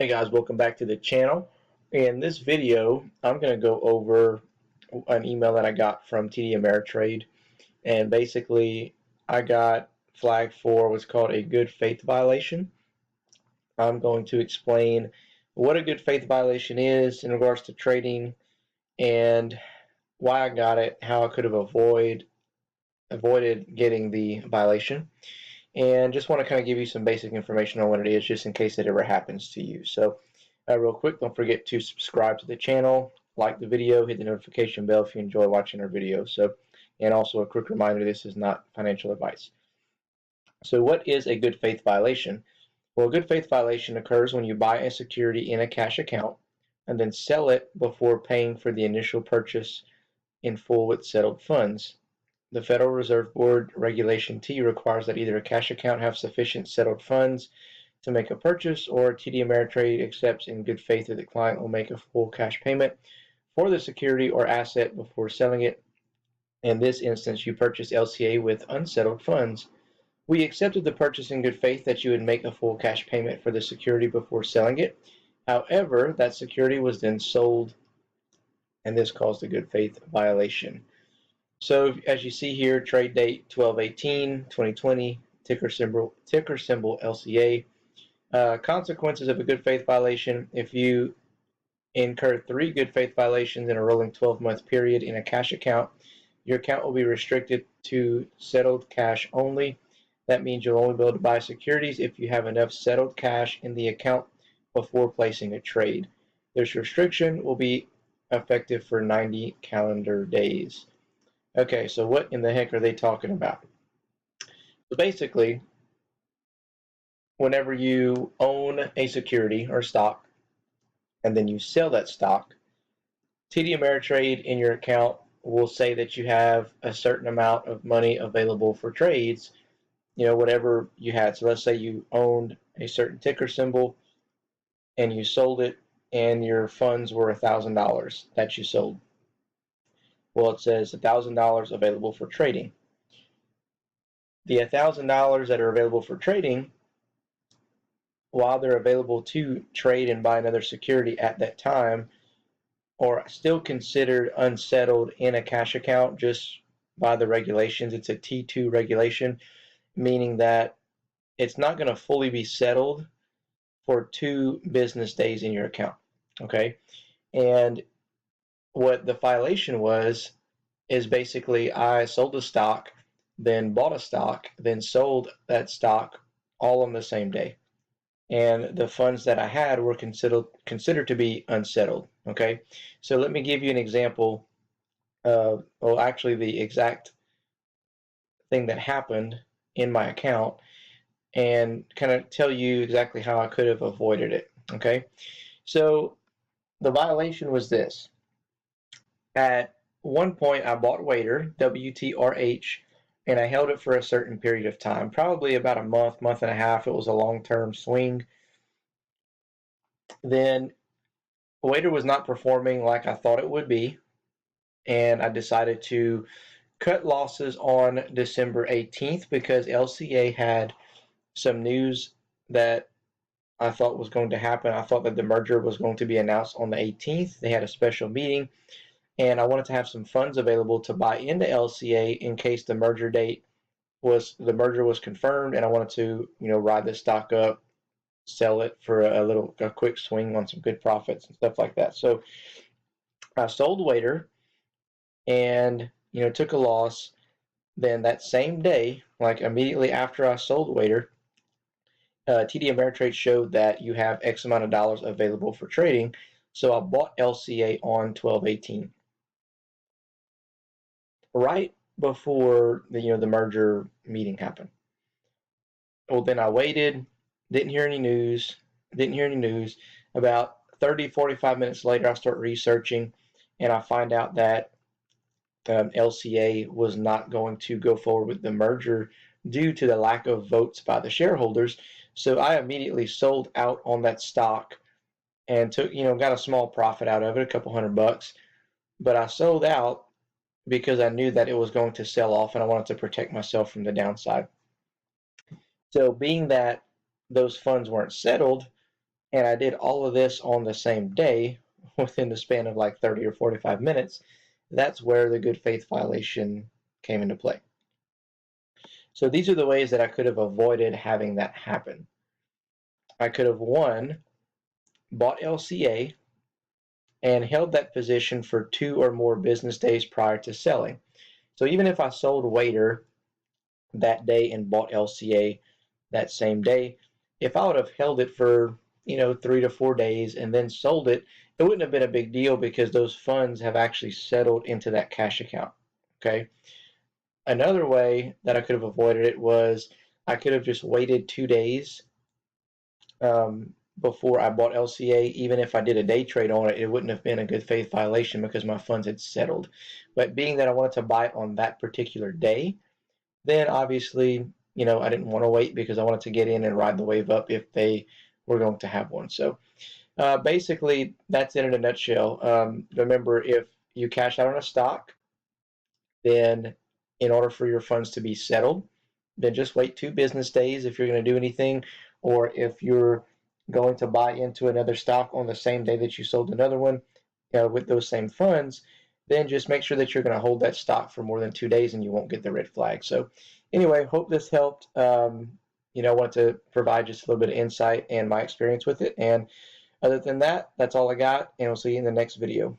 Hey guys, welcome back to the channel. In this video, I'm going to go over an email that I got from TD Ameritrade, and basically I got flagged for what's called a good faith violation. I'm going to explain what a good faith violation is in regards to trading and why I got it, how I could have avoided getting the violation, and just want to kind of give you some basic information on what it is just in case it ever happens to you. So real quick, don't forget to subscribe to the channel, like the video, hit the notification bell if you enjoy watching our videos. And also a quick reminder, this is not financial advice. So what is a good faith violation? Well, a good faith violation occurs when you buy a security in a cash account and then sell it before paying for the initial purchase in full with settled funds. The Federal Reserve Board Regulation T requires that either a cash account have sufficient settled funds to make a purchase, or TD Ameritrade accepts in good faith that the client will make a full cash payment for the security or asset before selling it. In this instance, you purchase LCA with unsettled funds. We accepted the purchase in good faith that you would make a full cash payment for the security before selling it. However, that security was then sold, and this caused a good faith violation. So as you see here, trade date 12/18/2020, ticker symbol LCA. Consequences of a good faith violation: if you incur 3 good faith violations in a rolling 12-month period in a cash account, your account will be restricted to settled cash only. That means you'll only be able to buy securities if you have enough settled cash in the account before placing a trade. This restriction will be effective for 90 calendar days. Okay, so what in the heck are they talking about? So basically, whenever you own a security or stock and then you sell that stock, TD Ameritrade in your account will say that you have a certain amount of money available for trades, whatever you had. So let's say you owned a certain ticker symbol and you sold it and your funds were $1,000 that you sold. Well, it says $1,000 available for trading. The $1,000 that are available for trading, while they're available to trade and buy another security at that time, are still considered unsettled in a cash account just by the regulations. It's a T2 regulation, meaning that it's not going to fully be settled for 2 business days in your account. Okay, and what the violation was is basically I sold a stock, then bought a stock, then sold that stock all on the same day, and the funds that I had were considered to be unsettled. Okay, so let me give you an example of, well, actually the exact thing that happened in my account, and kind of tell you exactly how I could have avoided it. Okay, so the violation was this. At one point, I bought Waiter, WTRH, and I held it for a certain period of time, probably about a month and a half. It was a long-term swing. Then Waiter was not performing like I thought it would be, and I decided to cut losses on December 18th because LCA had some news that I thought was going to happen. I thought that the merger was going to be announced on the 18th. They had a special meeting, and I wanted to have some funds available to buy into LCA in case the merger merger was confirmed, and I wanted to, ride the stock up, sell it for a quick swing on some good profits and stuff like that. So I sold Waiter and, took a loss. Then that same day, like immediately after I sold Waiter, TD Ameritrade showed that you have X amount of dollars available for trading. So I bought LCA on 12/18. Right before the merger meeting happened. Well, then I waited, didn't hear any news. About 30, 45 minutes later, I start researching, and I find out that LCA was not going to go forward with the merger due to the lack of votes by the shareholders. So I immediately sold out on that stock and got a small profit out of it, a couple $100. But I sold out because I knew that it was going to sell off, and I wanted to protect myself from the downside. So being that those funds weren't settled, and I did all of this on the same day within the span of like 30 or 45 minutes, that's where the good faith violation came into play. So these are the ways that I could have avoided having that happen. I could have, one, bought LCA and held that position for 2 or more business days prior to selling. So even if I sold Waiter that day and bought LCA that same day, if I would have held it for 3 to 4 days and then sold it, it wouldn't have been a big deal because those funds have actually settled into that cash account. Okay. Another way that I could have avoided it was I could have just waited 2 days before I bought LCA. Even if I did a day trade on it, it wouldn't have been a good faith violation because my funds had settled. But being that I wanted to buy it on that particular day, then obviously, I didn't want to wait because I wanted to get in and ride the wave up if they were going to have one. So basically, that's it in a nutshell. Remember, if you cash out on a stock, then in order for your funds to be settled, then just wait 2 business days if you're going to do anything, or if you're going to buy into another stock on the same day that you sold another one with those same funds, then just make sure that you're going to hold that stock for more than 2 days and you won't get the red flag. So anyway, hope this helped. I wanted to provide just a little bit of insight and my experience with it. And other than that, that's all I got, and I'll see you in the next video.